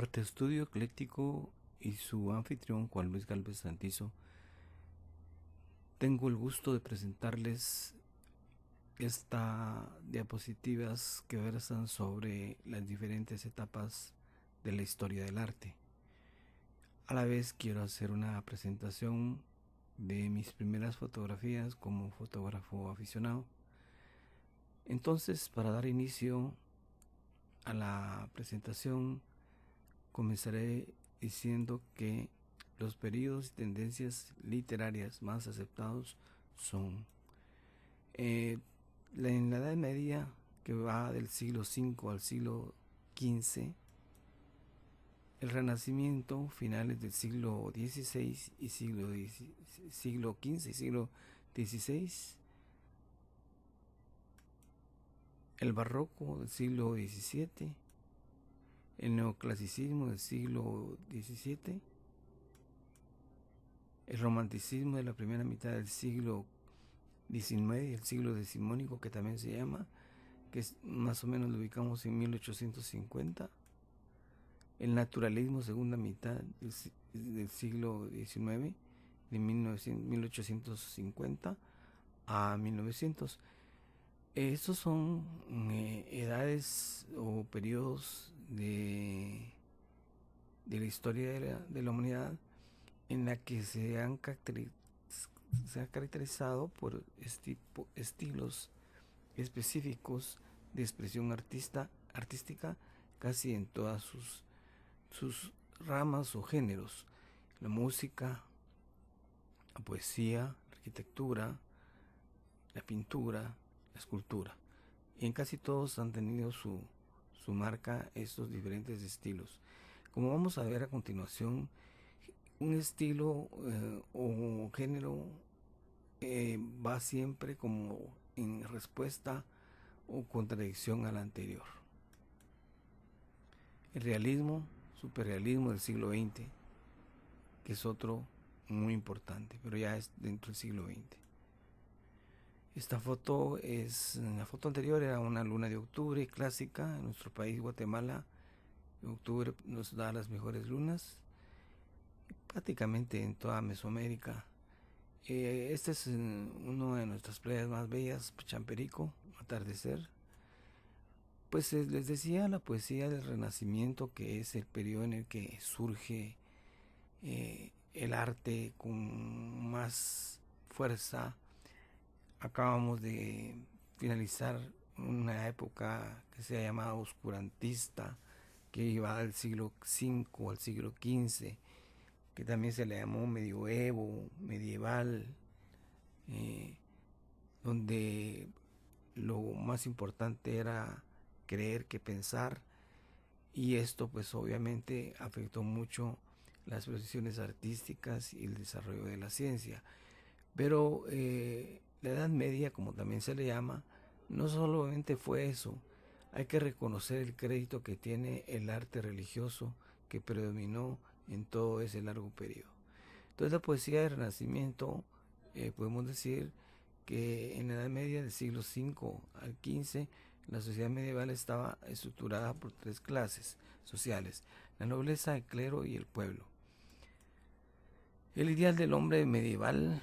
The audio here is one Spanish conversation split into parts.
Arte Estudio Ecléctico y su anfitrión Juan Luis Galvez Santizo. Tengo el gusto de presentarles estas diapositivas que versan sobre las diferentes etapas de la historia del arte. A la vez quiero hacer una presentación de mis primeras fotografías como fotógrafo aficionado. Entonces, para dar inicio a la presentación, comenzaré diciendo que los periodos y tendencias literarias más aceptados son en la Edad Media, que va del siglo V al siglo XV, el Renacimiento, finales del siglo XVI y siglo XV y siglo XVI, el Barroco del siglo XVII, el Neoclasicismo del siglo XVII, el Romanticismo de la primera mitad del siglo XIX, el siglo decimónico que también se llama, que es, más o menos lo ubicamos en 1850, el Naturalismo segunda mitad del siglo XIX, de 1850 a 1900. Estos son edades o periodos de la historia de la humanidad en la que se ha caracterizado por estilos específicos de expresión artística casi en todas sus ramas o géneros: la música, la poesía, la arquitectura, la pintura, la escultura. Y en casi todos han tenido su marca estos diferentes estilos. Como vamos a ver a continuación, un estilo o género va siempre como en respuesta o contradicción al anterior. El realismo, superrealismo del siglo XX, que es otro muy importante, pero ya es dentro del siglo XX. Esta foto la foto anterior era una luna de octubre clásica. En nuestro país, Guatemala, en octubre nos da las mejores lunas, prácticamente en toda Mesoamérica. Este es una de nuestras playas más bellas, Champerico, atardecer. Pues les decía, la poesía del Renacimiento, que es el periodo en el que surge el arte con más fuerza. Acabamos de finalizar una época que se ha llamado oscurantista, que iba del siglo V al siglo XV, que también se le llamó medieval, donde lo más importante era creer que pensar, y esto pues obviamente afectó mucho las posiciones artísticas y el desarrollo de la ciencia. Pero la Edad Media, como también se le llama, no solamente fue eso. Hay que reconocer el crédito que tiene el arte religioso que predominó en todo ese largo periodo. Entonces, la poesía del Renacimiento, podemos decir que en la Edad Media del siglo V al XV, la sociedad medieval estaba estructurada por tres clases sociales: la nobleza, el clero y el pueblo. El ideal del hombre medieval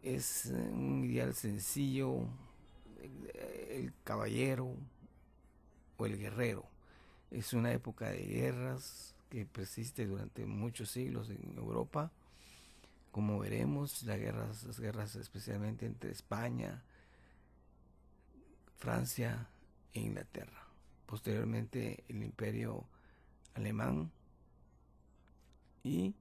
es un ideal sencillo: el caballero o el guerrero. Es una época de guerras que persiste durante muchos siglos en Europa. Como veremos, las guerras especialmente entre España, Francia e Inglaterra. Posteriormente el Imperio Alemán. Y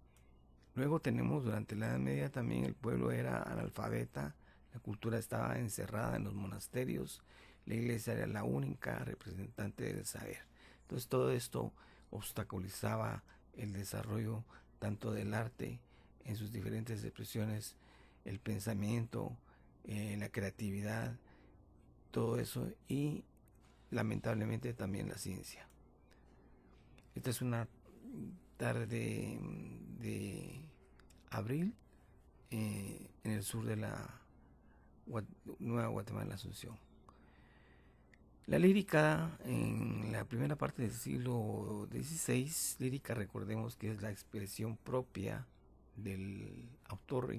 luego tenemos, durante la Edad Media también el pueblo era analfabeta, la cultura estaba encerrada en los monasterios, la iglesia era la única representante del saber. Entonces todo esto obstaculizaba el desarrollo tanto del arte en sus diferentes expresiones, el pensamiento, la creatividad, todo eso, y lamentablemente también la ciencia. Esta es una tarde de abril en el sur de la Nueva Guatemala, Asunción. La lírica en la primera parte del siglo XVI, lírica recordemos que es la expresión propia del autor,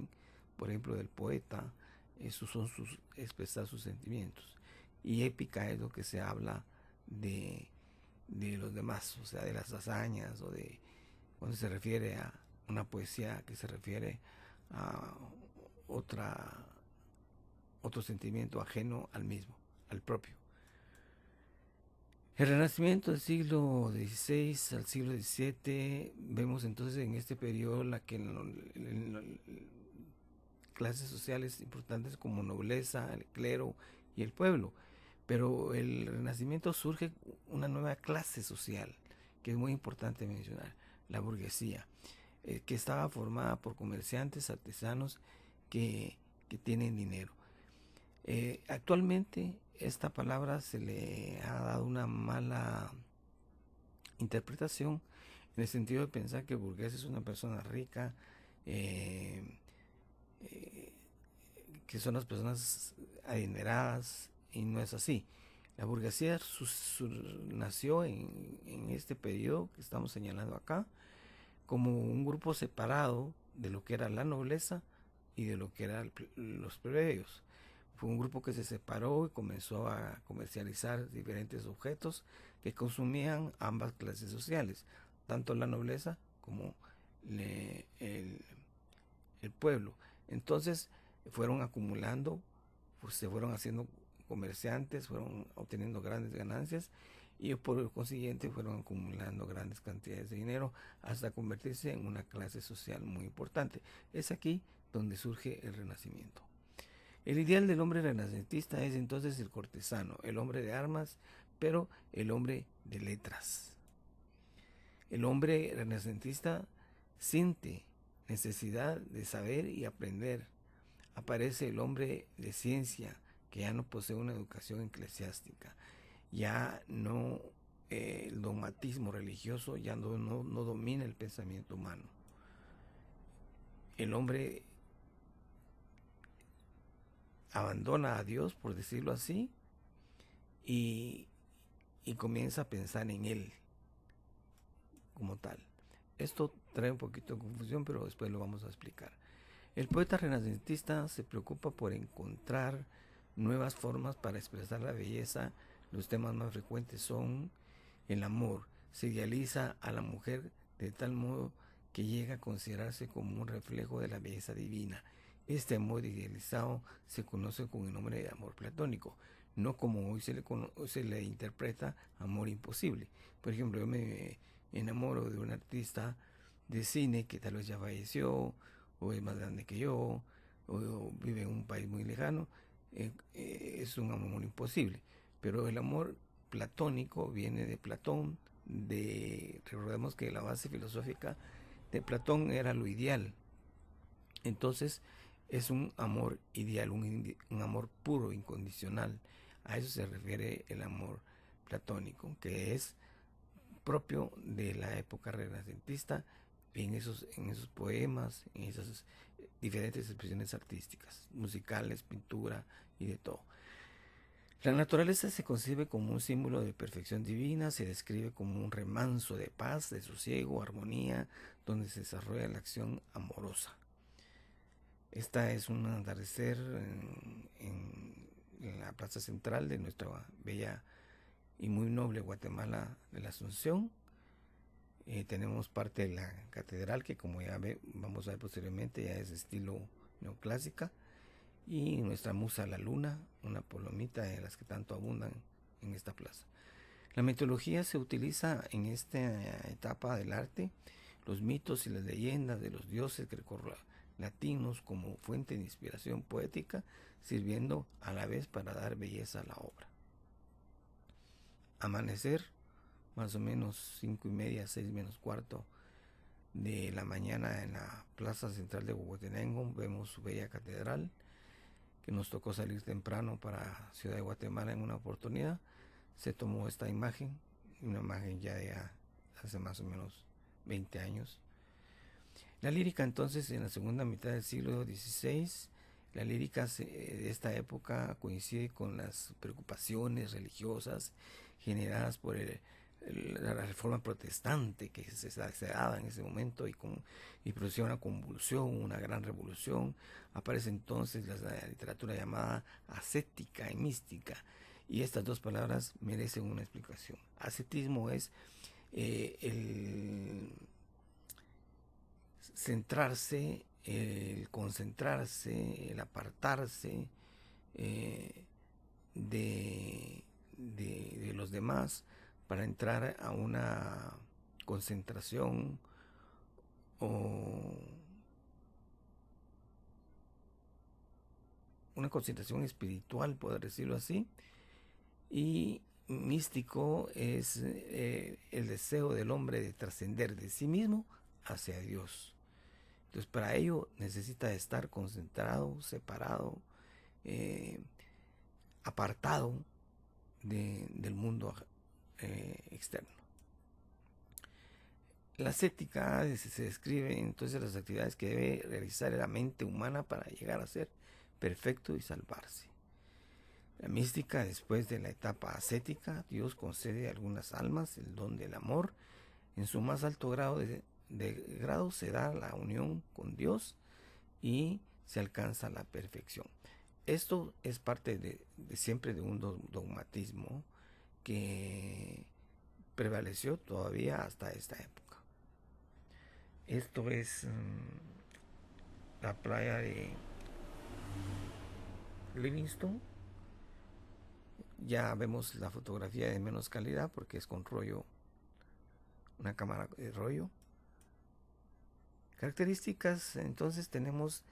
por ejemplo del poeta, esos son sus expresar sus sentimientos. Y épica es lo que se habla de los demás, o sea, de las hazañas o de cuando se refiere a una poesía que se refiere a otra, otro sentimiento ajeno al mismo, al propio. El Renacimiento del siglo XVI al siglo XVII, vemos entonces en este periodo la que clases sociales importantes como nobleza, el clero y el pueblo. Pero el Renacimiento surge una nueva clase social, que es muy importante mencionar, la burguesía, que estaba formada por comerciantes, artesanos que tienen dinero. Actualmente esta palabra se le ha dado una mala interpretación en el sentido de pensar que el burgués es una persona rica, eh, eh, que son las personas adineradas, y no es así. La burguesía nació en este periodo que estamos señalando acá como un grupo separado de lo que era la nobleza y de lo que eran los plebeyos. Fue un grupo que se separó y comenzó a comercializar diferentes objetos que consumían ambas clases sociales, tanto la nobleza como el pueblo. Entonces fueron acumulando, pues se fueron haciendo comerciantes, fueron obteniendo grandes ganancias y por consiguiente fueron acumulando grandes cantidades de dinero hasta convertirse en una clase social muy importante. Es aquí donde surge el Renacimiento. El ideal del hombre renacentista es entonces el cortesano, el hombre de armas, pero el hombre de letras. El hombre renacentista siente necesidad de saber y aprender. Aparece el hombre de ciencia, que ya no posee una educación eclesiástica, ya no el dogmatismo religioso ya no domina el pensamiento humano. El hombre abandona a Dios, por decirlo así, y, y comienza a pensar en Él como tal. Esto trae un poquito de confusión, pero después lo vamos a explicar. El poeta renacentista se preocupa por encontrar nuevas formas para expresar la belleza. Los temas más frecuentes son el amor. Se idealiza a la mujer de tal modo que llega a considerarse como un reflejo de la belleza divina. Este amor idealizado se conoce con el nombre de amor platónico, no como hoy se le interpreta amor imposible. Por ejemplo, yo me enamoro de un artista de cine que tal vez ya falleció, o es más grande que yo, o vive en un país muy lejano, es un amor imposible. Pero el amor platónico viene de Platón, recordemos que la base filosófica de Platón era lo ideal. Entonces es un amor ideal, un amor puro, incondicional. A eso se refiere el amor platónico, que es propio de la época renacentista, en esos poemas, en esas diferentes expresiones artísticas, musicales, pintura y de todo. La naturaleza se concibe como un símbolo de perfección divina, se describe como un remanso de paz, de sosiego, armonía, donde se desarrolla la acción amorosa. Esta es un atardecer en la plaza central de nuestra bella y muy noble Guatemala de la Asunción. Tenemos parte de la catedral que, como ya vamos a ver posteriormente, ya es de estilo neoclásica, y nuestra musa la luna, una palomita de las que tanto abundan en esta plaza. La mitología se utiliza en esta etapa del arte, los mitos y las leyendas de los dioses grecolatinos como fuente de inspiración poética, sirviendo a la vez para dar belleza a la obra. Amanecer, más o menos 5:30, 6 menos cuarto de la mañana en la plaza central de Huehuetenango, vemos su bella catedral, que nos tocó salir temprano para Ciudad de Guatemala en una oportunidad. Se tomó esta imagen, una imagen ya de hace más o menos 20 años. La lírica entonces en la segunda mitad del siglo XVI La lírica de esta época coincide con las preocupaciones religiosas generadas por la reforma protestante que se daba en ese momento y producía una convulsión, una gran revolución. Aparece entonces la literatura llamada ascética y mística, y estas dos palabras merecen una explicación. Ascetismo es el centrarse, el concentrarse, el apartarse eh, de los demás para entrar a una concentración o una concentración espiritual, poder decirlo así. Y místico es el deseo del hombre de trascender de sí mismo hacia Dios. Entonces, para ello necesita estar concentrado, separado, eh, apartado del mundo externo. La ascética se describe entonces las actividades que debe realizar la mente humana para llegar a ser perfecto y salvarse. La mística, después de la etapa ascética, Dios concede a algunas almas el don del amor. En su más alto grado de grado se da la unión con Dios y se alcanza la perfección. Esto es parte de siempre de un dogmatismo que prevaleció todavía hasta esta época. Esto es la playa de Livingston. Ya vemos la fotografía de menos calidad porque es con rollo, una cámara de rollo. Características, entonces tenemos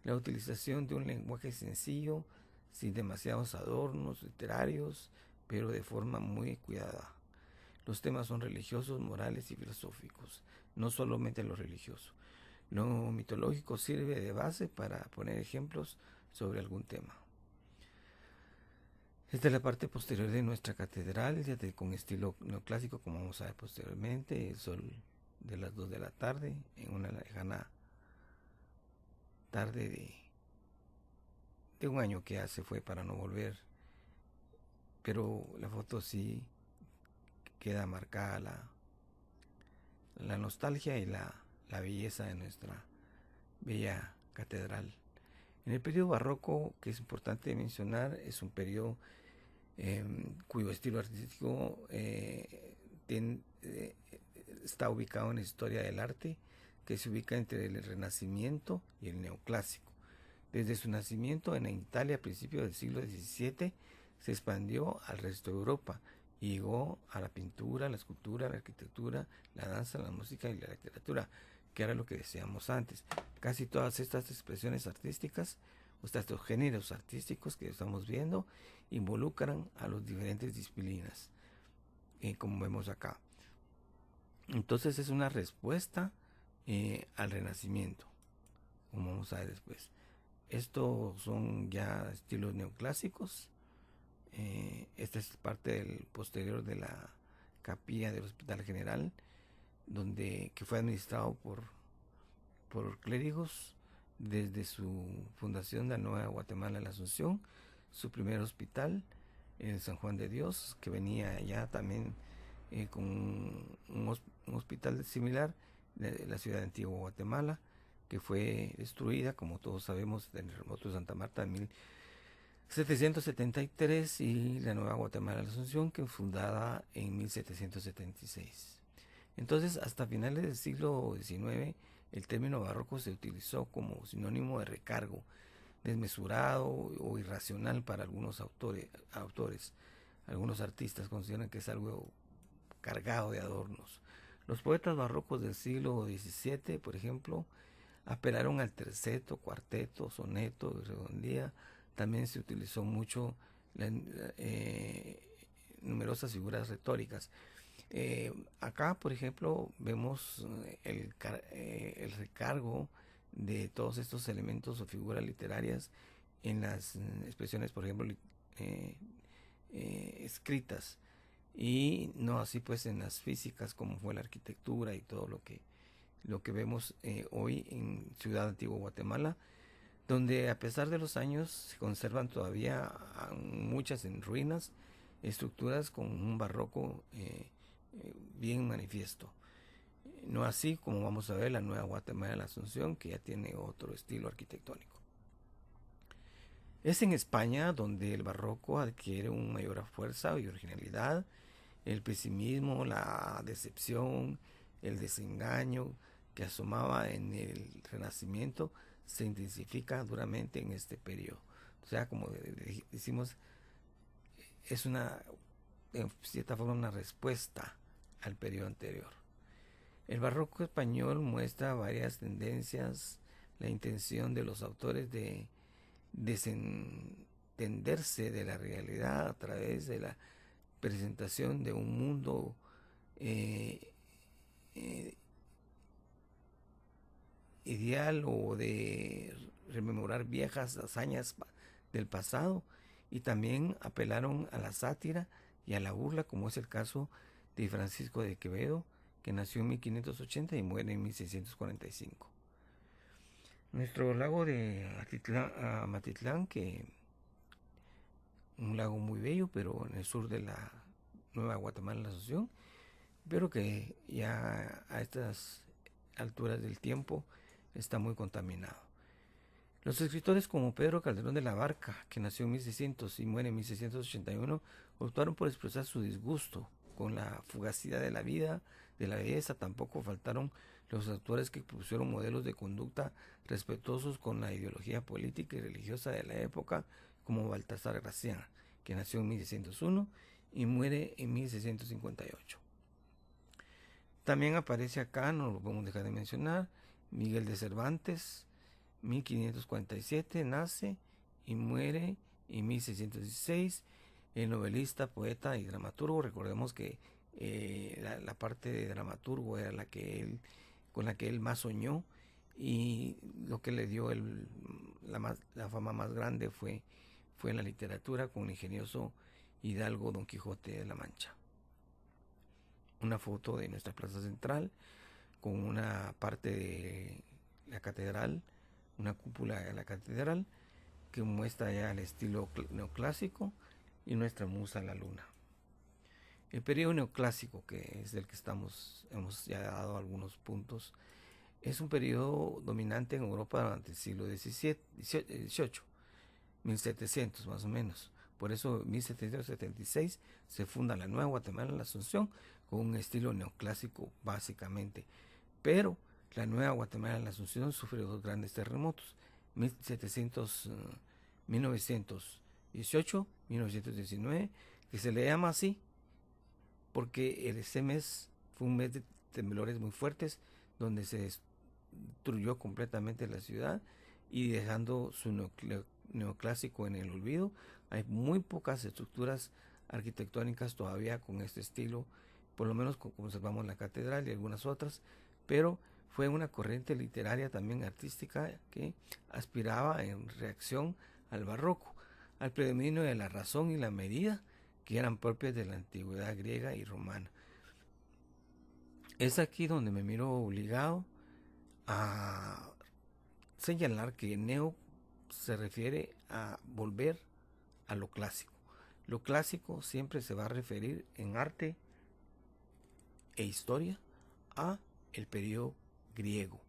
la utilización de un lenguaje sencillo, sin demasiados adornos literarios, pero de forma muy cuidada. Los temas son religiosos, morales y filosóficos, no solamente lo religioso. Lo mitológico sirve de base para poner ejemplos sobre algún tema. Esta es la parte posterior de nuestra catedral, ya con estilo neoclásico, como vamos a ver posteriormente. El sol de las 2 de la tarde, en una lejana tarde de un año que ya se fue para no volver. Pero la foto sí queda marcada la nostalgia y la belleza de nuestra bella catedral. En el periodo barroco, que es importante mencionar, es un periodo cuyo estilo artístico está ubicado en la historia del arte, que se ubica entre el Renacimiento y el Neoclásico. Desde su nacimiento en Italia a principios del siglo XVII se expandió al resto de Europa y llegó a la pintura, la escultura, la arquitectura, la danza, la música y la literatura, que era lo que decíamos antes. Casi todas estas expresiones artísticas, o estos géneros artísticos que estamos viendo, involucran a las diferentes disciplinas, como vemos acá. Entonces es una respuesta al Renacimiento, como vamos a ver después. Estos son ya estilos neoclásicos. Esta es parte del posterior de la capilla del Hospital General, que fue administrado por clérigos desde su fundación de la Nueva Guatemala en la Asunción, su primer hospital en San Juan de Dios, que venía ya también con un hospital similar de la ciudad de Antigua Guatemala, que fue destruida, como todos sabemos, en el terremoto de Santa Marta en 1773, y la Nueva Guatemala de la Asunción, que fue fundada en 1776. Entonces, hasta finales del siglo XIX, el término barroco se utilizó como sinónimo de recargo, desmesurado o irracional para algunos autores. Algunos artistas consideran que es algo cargado de adornos. Los poetas barrocos del siglo XVII, por ejemplo, apelaron al terceto, cuarteto, soneto y redondía. También se utilizó mucho numerosas figuras retóricas. Acá, por ejemplo, vemos el recargo de todos estos elementos o figuras literarias en las expresiones, por ejemplo, escritas, y no así pues en las físicas, como fue la arquitectura y todo lo que vemos hoy en Ciudad Antigua Guatemala, donde a pesar de los años se conservan todavía muchas en ruinas, estructuras con un barroco bien manifiesto. No así como vamos a ver la Nueva Guatemala de la Asunción, que ya tiene otro estilo arquitectónico. Es en España donde el barroco adquiere una mayor fuerza y originalidad. El pesimismo, la decepción, el desengaño que asomaba en el Renacimiento se intensifica duramente en este periodo. O sea, como decimos, es en cierta forma, una respuesta al periodo anterior. El barroco español muestra varias tendencias, la intención de los autores de desentenderse de la realidad a través de la presentación de un mundo eh, eh, ideal, o de rememorar viejas hazañas del pasado, y también apelaron a la sátira y a la burla, como es el caso de Francisco de Quevedo, que nació en 1580 y muere en 1645. Nuestro lago de Matitlán, que un lago muy bello, pero en el sur de la Nueva Guatemala, la Asunción, pero que ya a estas alturas del tiempo está muy contaminado. Los escritores como Pedro Calderón de la Barca, que nació en 1600 y muere en 1681, optaron por expresar su disgusto con la fugacidad de la vida, de la belleza. Tampoco faltaron los autores que propusieron modelos de conducta respetuosos con la ideología política y religiosa de la época, como Baltasar Gracián, que nació en 1601 y muere en 1658. También aparece acá, no lo podemos dejar de mencionar, Miguel de Cervantes, 1547 nace y muere en 1616, el novelista, poeta y dramaturgo. Recordemos que la parte de dramaturgo era con la que él más soñó, y lo que le dio la fama más grande fue en la literatura, con el ingenioso hidalgo Don Quijote de la Mancha. Una foto de nuestra plaza central con una parte de la catedral, una cúpula de la catedral que muestra ya el estilo neoclásico, y nuestra musa la luna. El periodo neoclásico, que es del que hemos ya dado algunos puntos, es un periodo dominante en Europa durante el siglo XVII, 1700 más o menos. Por eso en 1776 se funda la Nueva Guatemala en la Asunción, con un estilo neoclásico básicamente. Pero la Nueva Guatemala en la Asunción sufrió dos grandes terremotos, 1918, 1919, que se le llama así porque ese mes fue un mes de temblores muy fuertes, donde se destruyó completamente la ciudad y dejando su neoclásico en el olvido. Hay muy pocas estructuras arquitectónicas todavía con este estilo, por lo menos conservamos la catedral y algunas otras, pero fue una corriente literaria, también artística, que aspiraba en reacción al barroco, al predominio de la razón y la medida, que eran propias de la antigüedad griega y romana. Es aquí donde me miro obligado a señalar que neo se refiere a volver a lo clásico. Lo clásico siempre se va a referir en arte e historia a el periodo griego.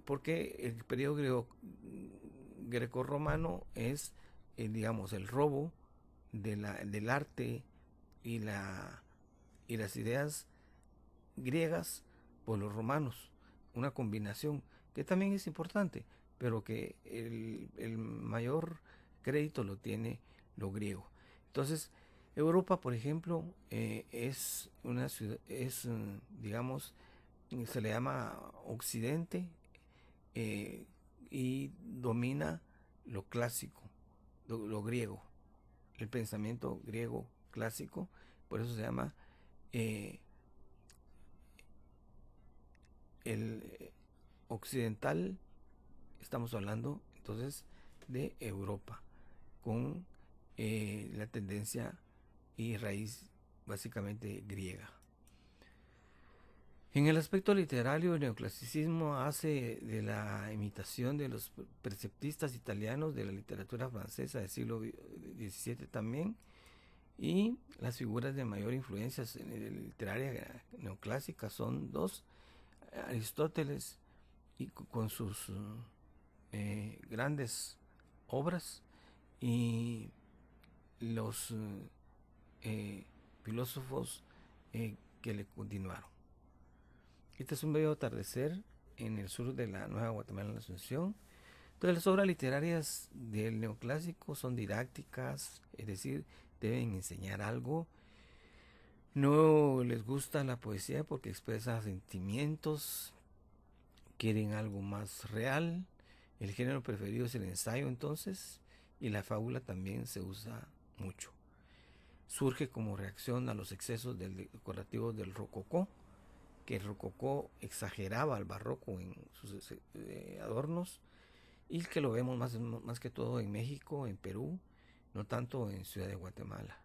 Porque el periodo greco-romano es, digamos, el robo del arte y las ideas griegas por los romanos. Una combinación que también es importante, pero que el mayor crédito lo tiene lo griego. Entonces, Europa, por ejemplo, es una ciudad, digamos, se le llama Occidente, y domina lo clásico, lo griego, el pensamiento griego clásico. Por eso se llama el occidental. Estamos hablando entonces de Europa, con la tendencia y raíz básicamente griega. En el aspecto literario, el neoclasicismo hace de la imitación de los preceptistas italianos de la literatura francesa del siglo XVII también, y las figuras de mayor influencia en la literaria neoclásica son dos: Aristóteles y con sus grandes obras, y los filósofos que le continuaron. Este es un bello atardecer en el sur de la Nueva Guatemala, en la Asunción. Entonces, las obras literarias del neoclásico son didácticas, es decir, deben enseñar algo. No les gusta la poesía porque expresa sentimientos, quieren algo más real. El género preferido es el ensayo, entonces, y la fábula también se usa mucho. Surge como reacción a los excesos decorativos del rococó, que el rococó exageraba al barroco en sus adornos, y que lo vemos más que todo en México, en Perú, no tanto en Ciudad de Guatemala.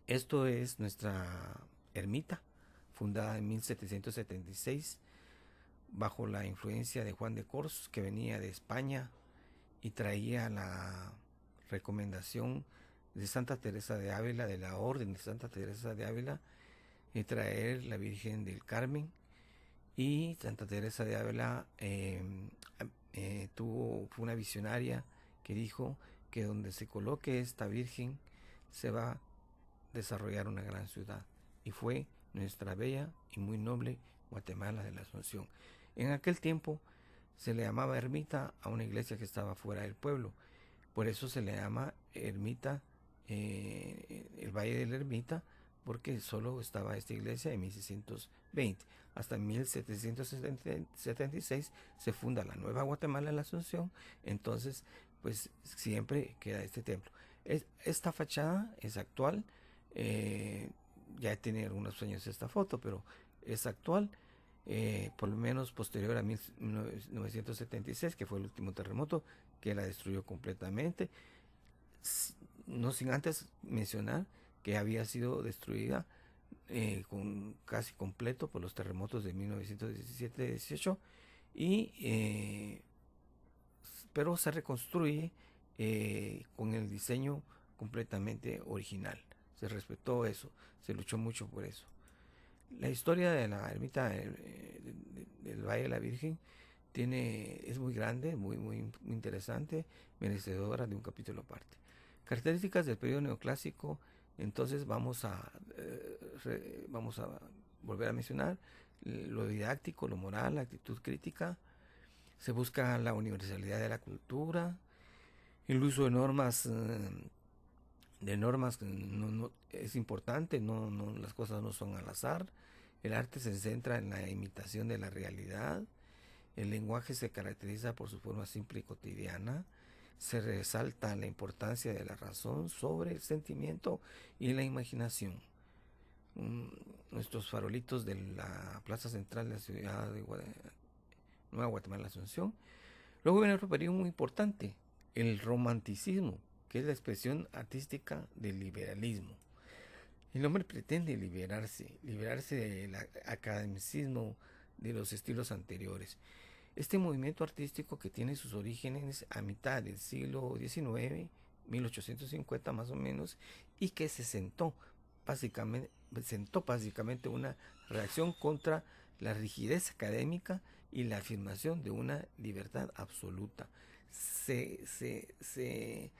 Esto es nuestra ermita, fundada en 1776 bajo la influencia de Juan de Cors, que venía de España y traía la recomendación de Santa Teresa de Ávila, de la Orden de Santa Teresa de Ávila, de traer la Virgen del Carmen. Y Santa Teresa de Ávila fue una visionaria que dijo que donde se coloque esta Virgen se va a desarrollar una gran ciudad. Y fue nuestra bella y muy noble Guatemala de la Asunción. En aquel tiempo se le llamaba ermita a una iglesia que estaba fuera del pueblo. Por eso se le llama ermita, el Valle de la Ermita, porque solo estaba esta iglesia en 1620. Hasta 1776 se funda la Nueva Guatemala en la Asunción. Entonces, pues siempre queda este templo. Esta fachada es actual. Ya tiene algunos años esta foto, pero es actual. Por lo menos posterior a 1976, que fue el último terremoto que la destruyó completamente, no sin antes mencionar que había sido destruida casi completo por los terremotos de 1917-18, pero se reconstruye con el diseño completamente original. Se respetó eso, se luchó mucho por eso. La historia de la ermita del Valle de la Virgen es muy grande, muy interesante, merecedora de un capítulo aparte. Características del periodo neoclásico. Entonces vamos a volver a mencionar lo didáctico, lo moral, la actitud crítica. Se busca la universalidad de la cultura, el uso de normas es importante, las cosas no son al azar. El arte se centra en la imitación de la realidad. El lenguaje se caracteriza por su forma simple y cotidiana. Se resalta la importancia de la razón sobre el sentimiento y la imaginación. Nuestros farolitos de la plaza central de la ciudad de Nueva Guatemala, Asunción. Luego viene otro periodo muy importante, el romanticismo, que es la expresión artística del liberalismo. El hombre pretende liberarse del academicismo de los estilos anteriores. Este movimiento artístico, que tiene sus orígenes a mitad del siglo XIX, 1850 más o menos, y que sentó básicamente una reacción contra la rigidez académica y la afirmación de una libertad absoluta. Se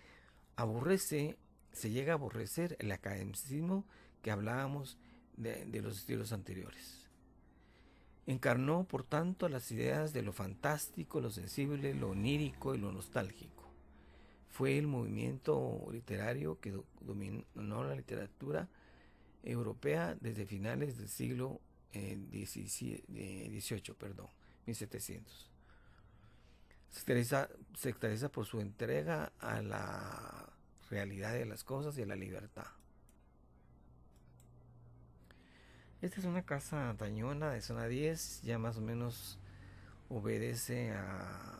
aborrece, se llega a aborrecer el academicismo que hablábamos de los estilos anteriores. Encarnó, por tanto, las ideas de lo fantástico, lo sensible, lo onírico y lo nostálgico. Fue el movimiento literario que dominó la literatura europea desde finales del siglo XVIII, 1700. Se caracteriza por su entrega a la realidad de las cosas y a la libertad. Esta es una casa tañona de zona 10, ya más o menos obedece a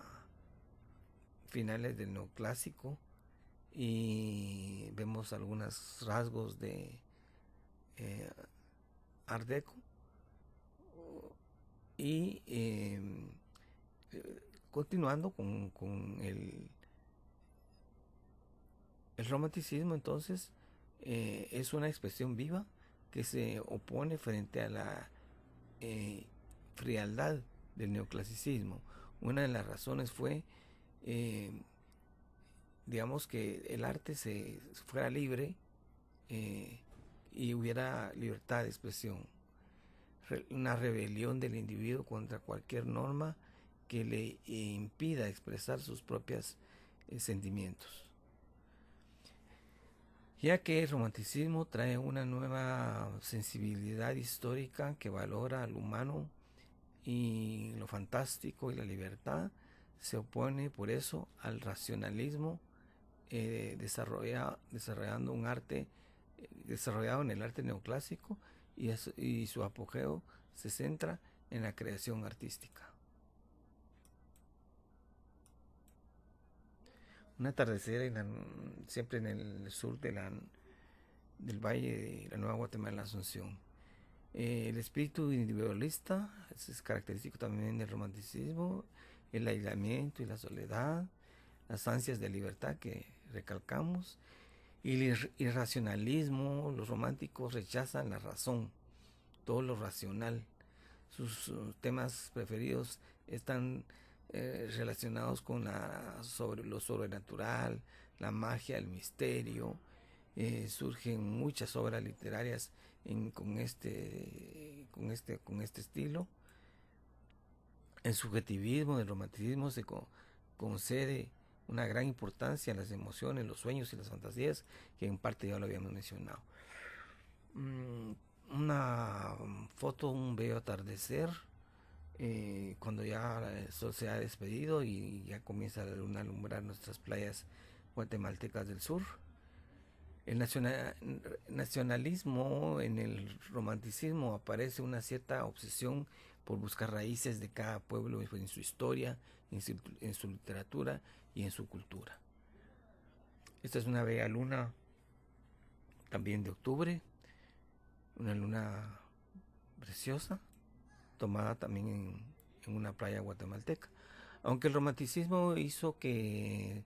finales del neoclásico, y vemos algunos rasgos de Art Deco. Y continuando con el romanticismo, entonces, es una expresión viva que se opone frente a la eh, frialdad del neoclasicismo. Una de las razones fue, eh, digamos, que el arte se fuera libre, eh, y hubiera libertad de expresión, una rebelión del individuo contra cualquier norma que le impida expresar sus propios sentimientos. Ya que el romanticismo trae una nueva sensibilidad histórica que valora al humano y lo fantástico y la libertad, se opone por eso al racionalismo, desarrollando un arte, desarrollado en el arte neoclásico, y su apogeo se centra en la creación artística. Un atardecer siempre en el sur del Valle de la Nueva Guatemala, Asunción. El espíritu individualista es característico también del romanticismo, el aislamiento y la soledad, las ansias de libertad que recalcamos, y el irracionalismo. Los románticos rechazan la razón, todo lo racional. Sus temas preferidos están relacionados con lo sobrenatural, la magia, el misterio. Surgen muchas obras literarias con este estilo. El subjetivismo del romanticismo se concede una gran importancia a las emociones, los sueños y las fantasías, que en parte ya lo habíamos mencionado. Una foto, un bello atardecer, cuando ya el sol se ha despedido y ya comienza la luna a alumbrar nuestras playas guatemaltecas del sur. El nacionalismo en el romanticismo aparece una cierta obsesión por buscar raíces de cada pueblo en su historia, en su literatura y en su cultura. Esta es una bella luna también de octubre, una luna preciosa, tomada también en una playa guatemalteca. Aunque el romanticismo hizo que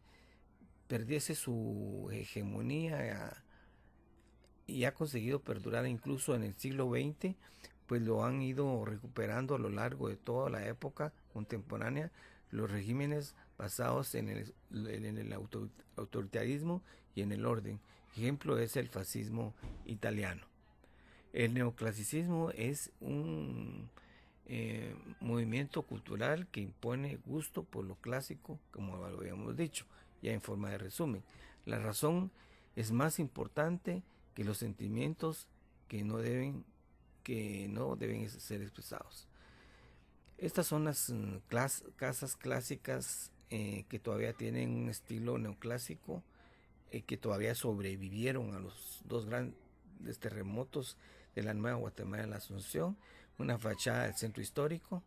perdiese su hegemonía y ha conseguido perdurar incluso en el siglo XX, pues lo han ido recuperando a lo largo de toda la época contemporánea los regímenes basados en el autoritarismo y en el orden. Ejemplo es el fascismo italiano. El neoclasicismo es un movimiento cultural que impone gusto por lo clásico, como lo habíamos dicho, ya en forma de resumen. La razón es más importante que los sentimientos que no deben ser expresados. Estas son las casas clásicas que todavía tienen un estilo neoclásico, que todavía sobrevivieron a los dos grandes terremotos de la Nueva Guatemala, la Asunción, una fachada del centro histórico.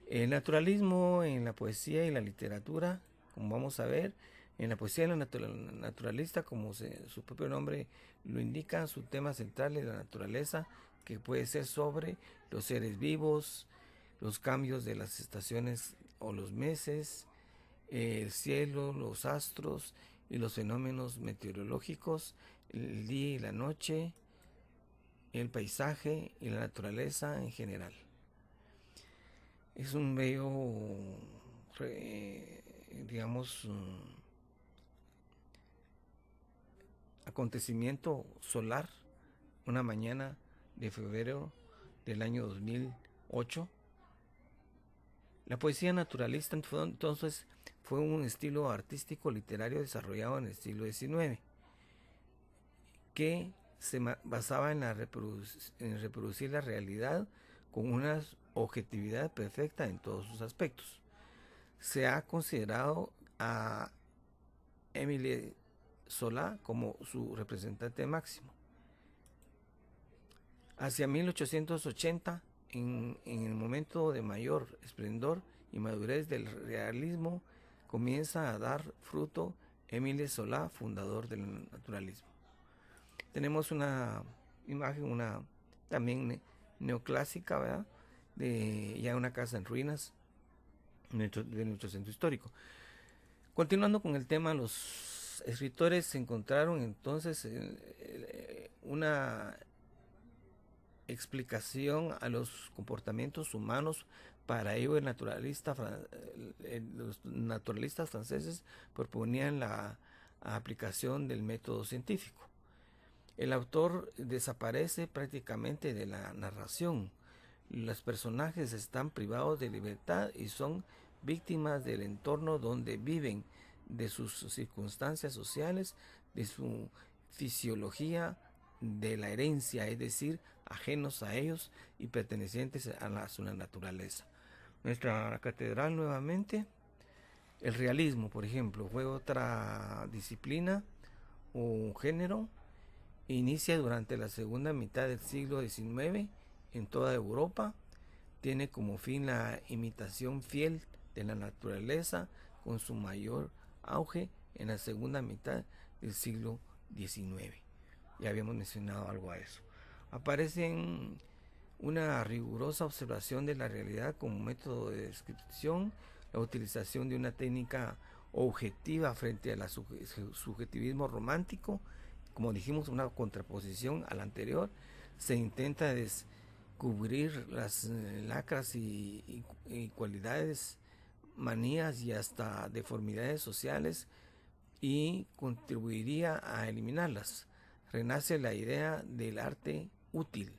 El naturalismo en la poesía y la literatura, como vamos a ver, en la poesía naturalista, como su propio nombre lo indica, su tema central es la naturaleza, que puede ser sobre los seres vivos, los cambios de las estaciones o los meses, el cielo, los astros y los fenómenos meteorológicos, el día y la noche, el paisaje y la naturaleza en general. Es un bello, digamos, acontecimiento solar, una mañana de febrero del año 2008. La poesía naturalista entonces fue un estilo artístico literario desarrollado en el siglo XIX, que se basaba en reproducir la realidad con una objetividad perfecta en todos sus aspectos. Se ha considerado a Émile Zola como su representante máximo. Hacia 1880, en el momento de mayor esplendor y madurez del realismo, comienza a dar fruto Émile Zola, fundador del naturalismo. Tenemos una imagen, también neoclásica, ¿verdad?, de ya una casa en ruinas de nuestro centro histórico. Continuando con el tema, los escritores encontraron entonces una explicación a los comportamientos humanos. Para ello los naturalistas franceses proponían la aplicación del método científico. El autor desaparece prácticamente de la narración. Los personajes están privados de libertad y son víctimas del entorno donde viven, de sus circunstancias sociales, de su fisiología, de la herencia, es decir, ajenos a ellos y pertenecientes a su naturaleza. Nuestra catedral nuevamente, el realismo, por ejemplo, fue otra disciplina o género. Inicia durante la segunda mitad del siglo XIX en toda Europa. Tiene como fin la imitación fiel de la naturaleza, con su mayor auge en la segunda mitad del siglo XIX. Ya habíamos mencionado algo a eso. Aparecen una rigurosa observación de la realidad como método de descripción, la utilización de una técnica objetiva frente al subjetivismo romántico, como dijimos, una contraposición a la anterior. Se intenta descubrir las lacras y cualidades, manías y hasta deformidades sociales, y contribuiría a eliminarlas. Renace la idea del arte útil.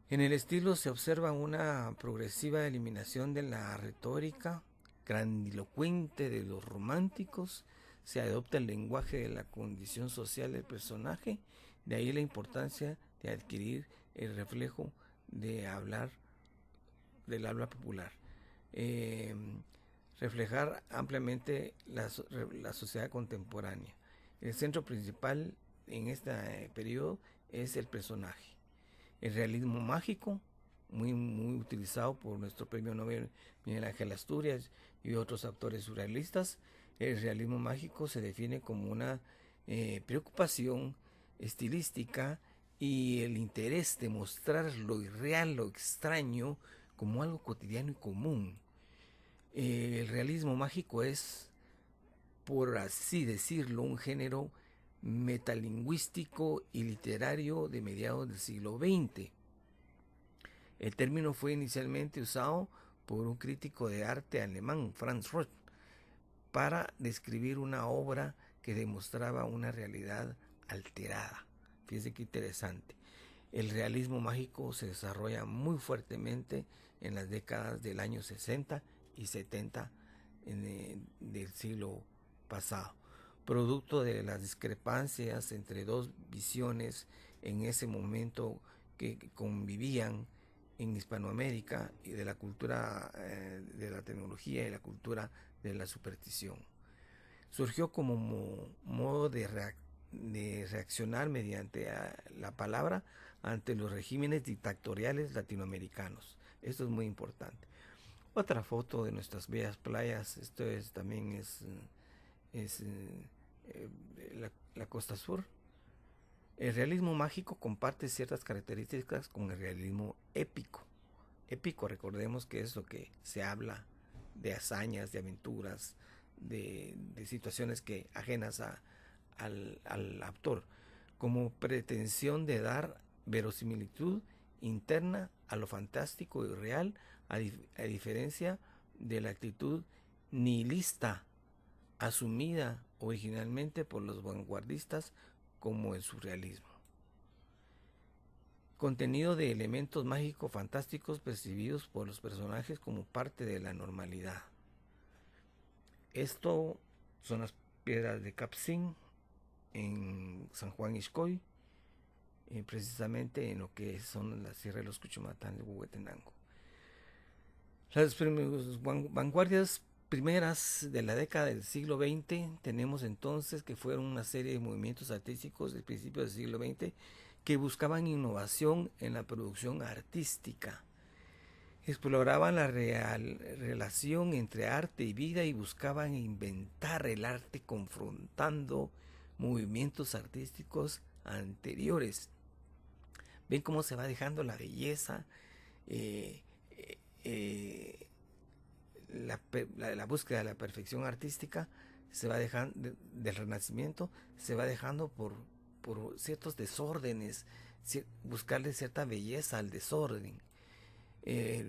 En el estilo se observa una progresiva eliminación de la retórica grandilocuente de los románticos. Se adopta el lenguaje de la condición social del personaje. De ahí la importancia de adquirir el reflejo de hablar del habla popular. Reflejar ampliamente la sociedad contemporánea. El centro principal en este periodo es el personaje. El realismo mágico, muy utilizado por nuestro premio Nobel Miguel Ángel Asturias y otros autores surrealistas. El realismo mágico se define como una preocupación estilística y el interés de mostrar lo irreal, lo extraño, como algo cotidiano y común. El realismo mágico es, por así decirlo, un género metalingüístico y literario de mediados del siglo XX. El término fue inicialmente usado por un crítico de arte alemán, Franz Roth, para describir una obra que demostraba una realidad alterada. Fíjense qué interesante. El realismo mágico se desarrolla muy fuertemente en las décadas del año 60 y 70 del siglo pasado, producto de las discrepancias entre dos visiones en ese momento que convivían en Hispanoamérica, y de la cultura de la tecnología y la cultura de la superstición. Surgió como modo de reaccionar mediante la palabra ante los regímenes dictatoriales latinoamericanos. Esto es muy importante. Otra foto de nuestras bellas playas. Esto también es la costa sur. El realismo mágico comparte ciertas características con el realismo épico. Épico, recordemos que es lo que se habla de hazañas, de aventuras, de situaciones que ajenas al autor, como pretensión de dar verosimilitud interna a lo fantástico y real, a diferencia de la actitud nihilista asumida originalmente por los vanguardistas como el surrealismo. Contenido de elementos mágicos fantásticos percibidos por los personajes como parte de la normalidad. Esto son las piedras de Capcin en San Juan Ixcoy, precisamente en lo que son la Sierra de los Cuchumatanes de Huehuetenango. Las vanguardias primeras de la década del siglo XX, tenemos entonces que fueron una serie de movimientos artísticos del principio del siglo XX que buscaban innovación en la producción artística. Exploraban la relación entre arte y vida y buscaban inventar el arte confrontando movimientos artísticos anteriores. Ven cómo se va dejando la belleza eh, eh, la búsqueda de la perfección artística se va dejando, del Renacimiento, se va dejando por ciertos desórdenes, buscarle cierta belleza al desorden.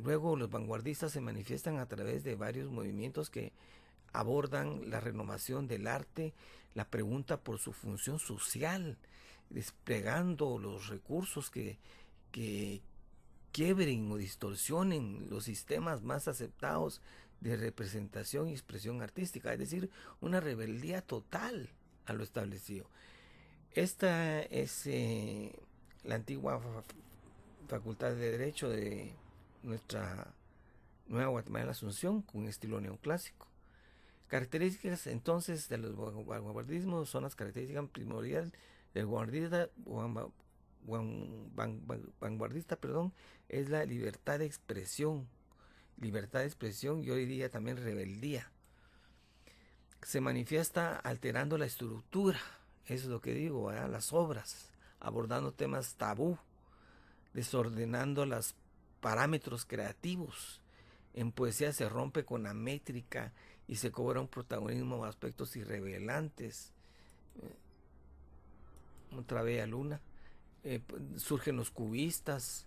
Luego los vanguardistas se manifiestan a través de varios movimientos que abordan la renovación del arte, la pregunta por su función social, desplegando los recursos que quiebren o distorsionen los sistemas más aceptados de representación y expresión artística, es decir, una rebeldía total a lo establecido. Esta es la antigua Facultad de Derecho de nuestra Nueva Guatemala Asunción, con un estilo neoclásico. Características entonces de los vanguardismos son las características primordiales del vanguardista, perdón, es la libertad de expresión. Libertad de expresión, yo diría también rebeldía. Se manifiesta alterando la estructura, eso es lo que digo, ¿verdad? Las obras, abordando temas tabú, desordenando los parámetros creativos. En poesía se rompe con la métrica y se cobra un protagonismo a aspectos irrevelantes. Otra bella luna. Surgen los cubistas,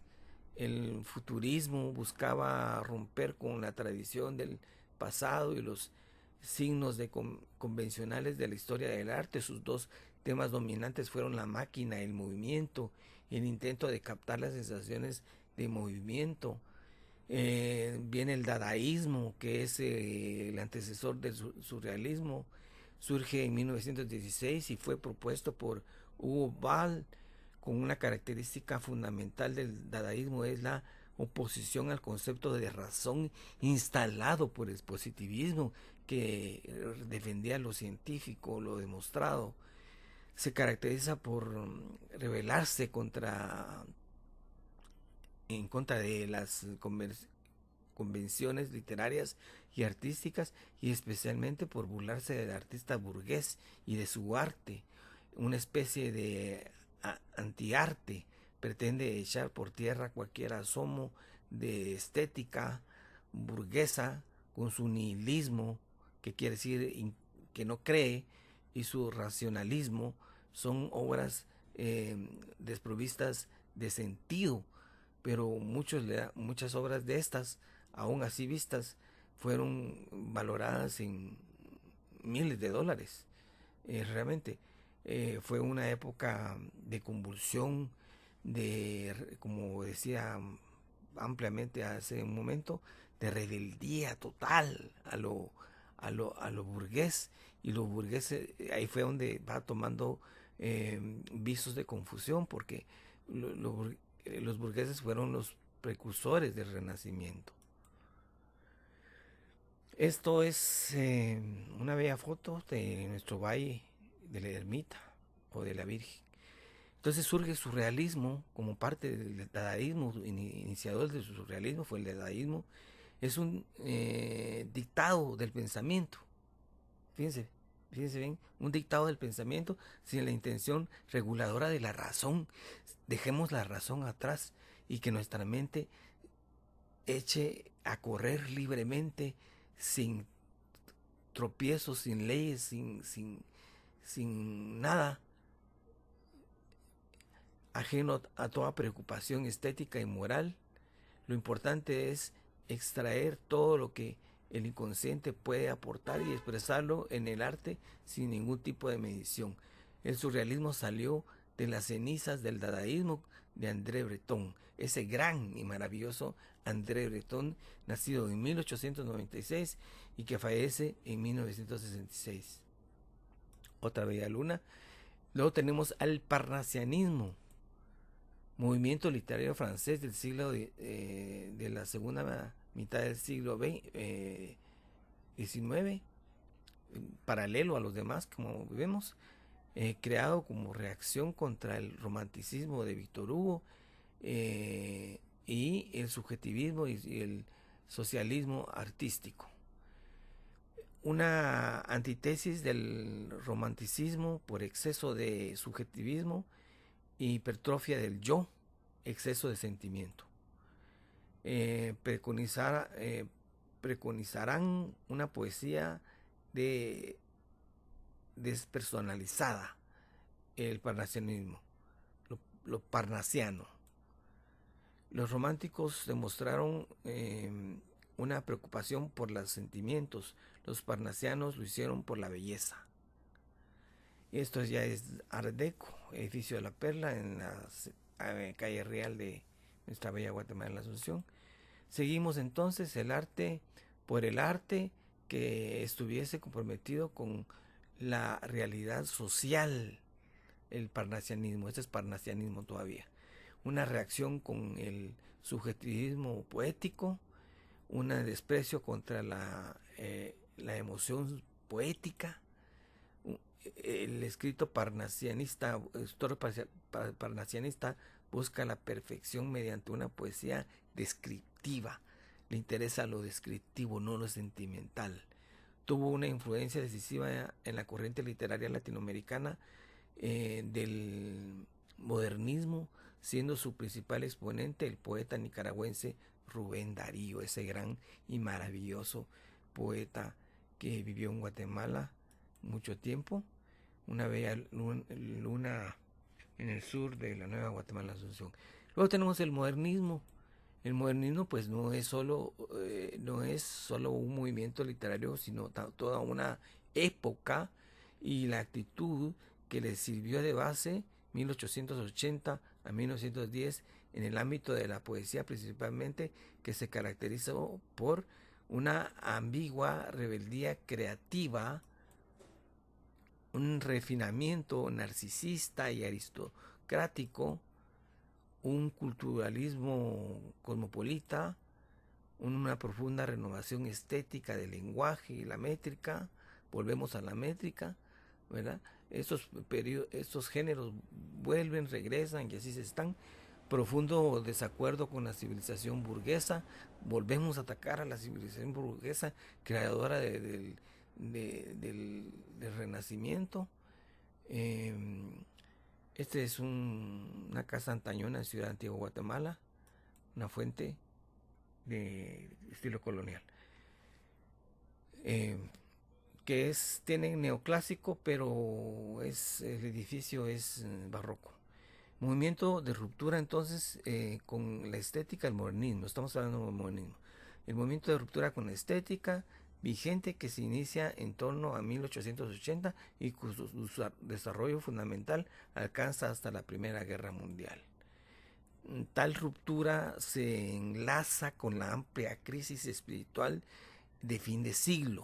el futurismo buscaba romper con la tradición del pasado y los signos convencionales de la historia del arte. Sus dos temas dominantes fueron la máquina, el movimiento, el intento de captar las sensaciones de movimiento. Viene el dadaísmo, que es el antecesor del surrealismo. Surge en 1916 y fue propuesto por Hugo Ball. Con una característica fundamental del dadaísmo es la oposición al concepto de razón instalado por el positivismo, que defendía lo científico, lo demostrado. Se caracteriza por rebelarse en contra de las convenciones literarias y artísticas, y especialmente por burlarse del artista burgués y de su arte, una especie de antiarte. Pretende echar por tierra cualquier asomo de estética burguesa con su nihilismo, que quiere decir que no cree, y su racionalismo. Son obras desprovistas de sentido, pero muchas obras de estas, aún así vistas, fueron valoradas en miles de dólares. Realmente fue una época de convulsión, como decía ampliamente hace un momento, de rebeldía total a lo burgués, y lo burgués ahí fue donde va tomando visos de confusión, porque los burgueses fueron los precursores del Renacimiento. Esto es una bella foto de nuestro valle de la Ermita o de la Virgen. Entonces surge el surrealismo como parte del dadaísmo. Iniciador del surrealismo fue el dadaísmo. Es un dictado del pensamiento. Fíjense bien, un dictado del pensamiento sin la intención reguladora de la razón. Dejemos la razón atrás y que nuestra mente eche a correr libremente, sin tropiezos, sin leyes, sin nada, ajeno a toda preocupación estética y moral. Lo importante es extraer todo lo que el inconsciente puede aportar y expresarlo en el arte sin ningún tipo de medición. El surrealismo salió de las cenizas del dadaísmo de André Breton, ese gran y maravilloso André Breton, nacido en 1896 y que fallece en 1966. Otra bella luna. Luego tenemos al parnasianismo, movimiento literario francés del siglo de la segunda mitad del siglo XIX, paralelo a los demás, como vemos, creado como reacción contra el romanticismo de Víctor Hugo, y el subjetivismo y el socialismo artístico. Una antítesis del romanticismo por exceso de subjetivismo y hipertrofia del yo, exceso de sentimiento. preconizarán una poesía de despersonalizada, el parnasianismo, lo parnasiano. Los románticos demostraron una preocupación por los sentimientos, los parnasianos lo hicieron por la belleza. Esto ya es Art Deco, edificio de la Perla, en la calle Real de nuestra bella Guatemala, la Asunción. Seguimos entonces el arte por el arte que estuviese comprometido con la realidad social, el parnasianismo. Este es parnasianismo todavía. Una reacción con el subjetivismo poético, un desprecio contra la emoción poética. El escrito parnasianista, parnasianista busca la perfección mediante una poesía descriptiva. Le interesa lo descriptivo, no lo sentimental. Tuvo una influencia decisiva en la corriente literaria latinoamericana del modernismo, siendo su principal exponente el poeta nicaragüense Rubén Darío, ese gran y maravilloso poeta que vivió en Guatemala mucho tiempo, una bella luna en el sur de la Nueva Guatemala Asunción. Luego tenemos el modernismo. El modernismo pues no es solo un movimiento literario, sino toda una época y la actitud que le sirvió de base 1880 a 1910 en el ámbito de la poesía principalmente, que se caracterizó por una ambigua rebeldía creativa, un refinamiento narcisista y aristocrático, un culturalismo cosmopolita, una profunda renovación estética del lenguaje y la métrica. Volvemos a la métrica, ¿verdad? Estos géneros vuelven, regresan y así se están. Profundo desacuerdo con la civilización burguesa. Volvemos a atacar a la civilización burguesa, creadora del Renacimiento. Este es una casa antañona en Ciudad Antigua, Guatemala, una fuente de estilo colonial, que tiene neoclásico, pero el edificio es barroco. Movimiento de ruptura entonces con la estética del modernismo. Estamos hablando del modernismo. El movimiento de ruptura con la estética vigente que se inicia en torno a 1880 y cuyo desarrollo fundamental alcanza hasta la Primera Guerra Mundial. Tal ruptura se enlaza con la amplia crisis espiritual de fin de siglo,